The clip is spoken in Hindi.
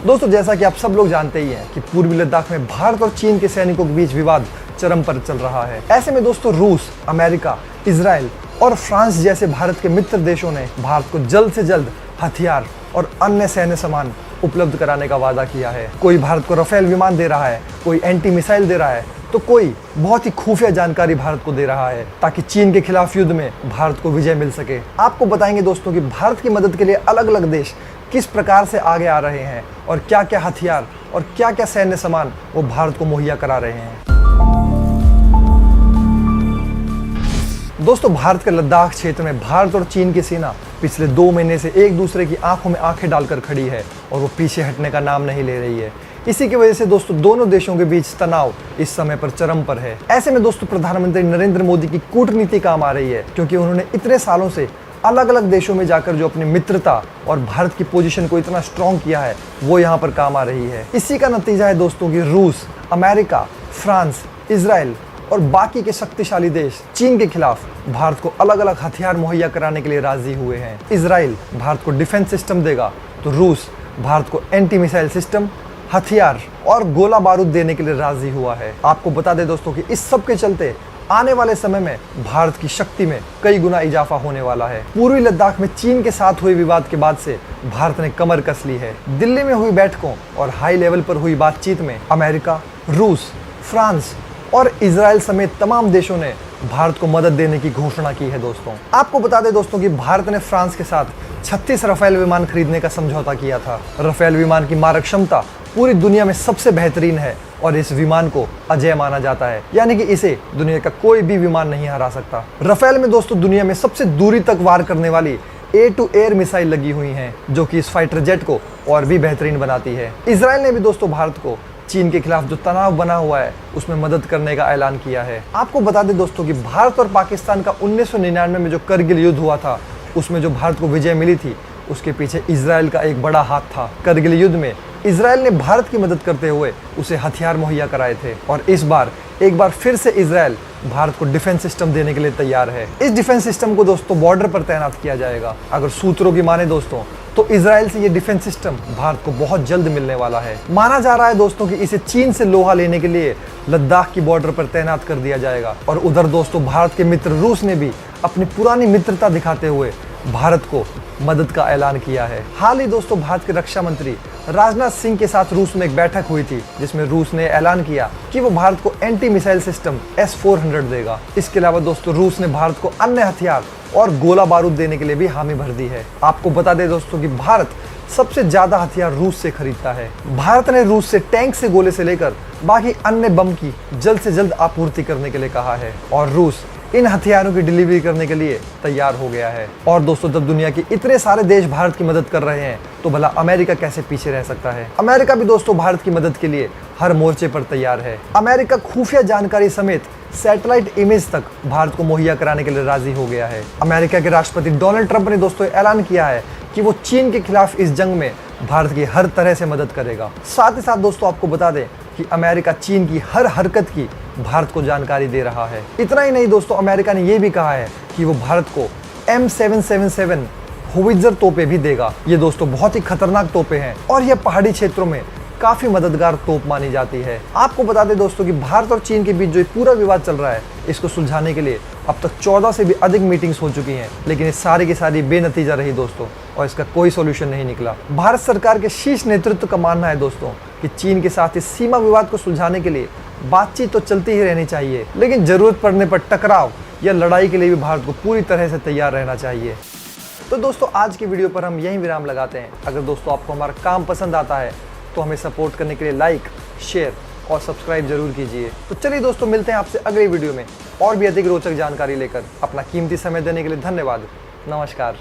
दोस्तों जैसा कि आप सब लोग जानते ही हैं कि पूर्वी लद्दाख में भारत और चीन के सैनिकों के बीच विवाद चरम पर चल रहा है। ऐसे में दोस्तों रूस, अमेरिका, इजराइल और फ्रांस जैसे भारत के मित्र देशों ने भारत को जल्द से जल्द हथियार और अन्य सैन्य सामान उपलब्ध कराने का वादा किया है। कोई भारत को राफेल विमान दे रहा है, कोई एंटी मिसाइल दे रहा है, तो कोई बहुत ही खुफिया जानकारी भारत को दे रहा है ताकि चीन के खिलाफ युद्ध में भारत को विजय मिल सके। आपको बताएंगे दोस्तों कि भारत की मदद के लिए अलग अलग देश किस प्रकार से आगे आ रहे हैं और क्या क्या हथियार और क्या क्या सैन्य सामान वो भारत को मुहैया करा रहे हैं। दोस्तों भारत के लद्दाख क्षेत्र में भारत और चीन की सेना पिछले 2 महीने से एक दूसरे की आंखों में आंखें डालकर खड़ी है और वो पीछे हटने का नाम नहीं ले रही है। इसी की वजह से दोस्तों दोनों देशों के बीच तनाव इस समय पर चरम पर है। ऐसे में दोस्तों प्रधानमंत्री नरेंद्र मोदी की कूटनीति काम आ रही है, क्योंकि उन्होंने इतने सालों से अलग अलग देशों में जाकर जो अपनी मित्रता और भारत की पोजीशन को इतना स्ट्रॉन्ग किया है वो यहाँ पर काम आ रही है। इसी का नतीजा है दोस्तों कि रूस, अमेरिका, फ्रांस, इजराइल और बाकी के शक्तिशाली देश चीन के खिलाफ भारत को अलग अलग हथियार मुहैया कराने के लिए राजी हुए हैं। इजराइल भारत को डिफेंस सिस्टम देगा तो रूस भारत को एंटी मिसाइल सिस्टम, हथियार और गोला बारूद देने के लिए राजी हुआ है। आपको बता दें दोस्तों कि इस सब के चलते आने वाले समय में भारत की शक्ति में कई गुना इजाफा होने वाला है। पूर्वी लद्दाख में चीन के साथ हुए विवाद के बाद से भारत ने कमर कस ली है। दिल्ली में हुई बैठकों और हाई लेवल पर हुई बातचीत में अमेरिका, रूस, फ्रांस और इजराइल समेत तमाम देशों ने भारत को मदद देने की घोषणा की है। दोस्तों आपको बता दें दोस्तों कि भारत ने फ्रांस के साथ 36 राफेल विमान खरीदने का समझौता किया था। राफेल विमान की मारक क्षमता पूरी दुनिया में सबसे बेहतरीन है और इस विमान को अजेय माना जाता है, यानी कि इसे दुनिया का कोई भी विमान नहीं हरा सकता। राफेल में दोस्तों दुनिया में सबसे दूरी तक वार करने वाली एयर टू एयर मिसाइल लगी हुई हैं, जो कि इस फाइटर जेट को और भी बेहतरीन बनाती है। इजराइल ने भी दोस्तों भारत को चीन के खिलाफ जो तनाव बना हुआ है उसमें मदद करने का ऐलान किया है। आपको बता दें दोस्तों कि भारत और पाकिस्तान का 1999 में जो करगिल युद्ध हुआ था उसमें जो भारत को विजय मिली थी उसके पीछे इजराइल का एक बड़ा हाथ था। करगिल युद्ध में इजराइल ने भारत की मदद करते हुए उसे हथियार मुहैया कराए थे और इस बार एक बार फिर से इजराइल भारत को डिफेंस सिस्टम देने के लिए तैयार है। इस डिफेंस सिस्टम को दोस्तों बॉर्डर पर तैनात किया जाएगा। अगर सूत्रों की माने दोस्तों तो इजराइल से ये डिफेंस सिस्टम भारत को बहुत जल्द मिलने वाला है। माना जा रहा है दोस्तों कि इसे चीन से लोहा लेने के लिए लद्दाख की बॉर्डर पर तैनात कर दिया जाएगा। और उधर दोस्तों भारत के मित्र रूस ने भी अपनी पुरानी मित्रता दिखाते हुए भारत को मदद का ऐलान किया है। हाल ही दोस्तों भारत के रक्षा मंत्री राजनाथ सिंह के साथ रूस में एक बैठक हुई थी, जिसमें रूस ने ऐलान किया कि वो भारत को एंटी मिसाइल सिस्टम S-400 देगा। इसके अलावा दोस्तों रूस ने भारत को अन्य हथियार और गोला बारूद देने के लिए भी हामी भर दी है। आपको बता दें दोस्तों कि भारत सबसे ज्यादा हथियार रूस से खरीदता है। भारत ने रूस से टैंक से गोले से लेकर बाकी अन्य बम की जल्द से जल्द आपूर्ति करने के लिए कहा है और रूस इन हथियारों की डिलीवरी करने के लिए तैयार हो गया है। और दोस्तों जब दुनिया के इतने सारे देश भारत की मदद कर रहे हैं तो भला अमेरिका कैसे पीछे रह सकता है। अमेरिका भी दोस्तों भारत की मदद के लिए हर मोर्चे पर तैयार है। अमेरिका खुफिया जानकारी समेत सैटेलाइट इमेज तक भारत को मुहैया कराने के लिए राजी हो गया है। अमेरिका के राष्ट्रपति डोनाल्ड ट्रंप ने दोस्तों ऐलान किया है कि वो चीन के खिलाफ इस जंग में भारत की हर तरह से मदद करेगा। साथ ही साथ दोस्तों आपको बता दें कि अमेरिका चीन की हर हरकत की भारत को जानकारी दे रहा है। इतना ही नहीं दोस्तों अमेरिका ने यह भी कहा है कि वो भारत को M777 होवित्जर तोपें भी देगा। ये दोस्तों बहुत ही खतरनाक तोपें हैं और ये पहाड़ी क्षेत्रों में काफी मददगार तोप मानी जाती है। आपको बता दें दोस्तों कि भारत और चीन के बीच जो पूरा विवाद चल रहा है इसको सुलझाने के लिए अब तक 14 से भी अधिक मीटिंग्स हो चुकी हैं, लेकिन ये सारी की सारी बेनतीजा रही दोस्तों और इसका कोई सॉल्यूशन नहीं निकला। भारत सरकार के शीर्ष नेतृत्व का मानना है दोस्तों कि चीन के साथ इस सीमा विवाद को सुलझाने के लिए बातचीत तो चलती ही रहनी चाहिए, लेकिन जरूरत पड़ने पर टकराव या लड़ाई के लिए भी भारत को पूरी तरह से तैयार रहना चाहिए। तो दोस्तों आज की वीडियो पर हम यहीं विराम लगाते हैं। अगर दोस्तों आपको हमारा काम पसंद आता है तो हमें सपोर्ट करने के लिए लाइक, शेयर और सब्सक्राइब जरूर कीजिए। तो चलिए दोस्तों मिलते हैं आपसे अगली वीडियो में और भी अधिक रोचक जानकारी लेकर। अपना कीमती समय देने के लिए धन्यवाद। नमस्कार।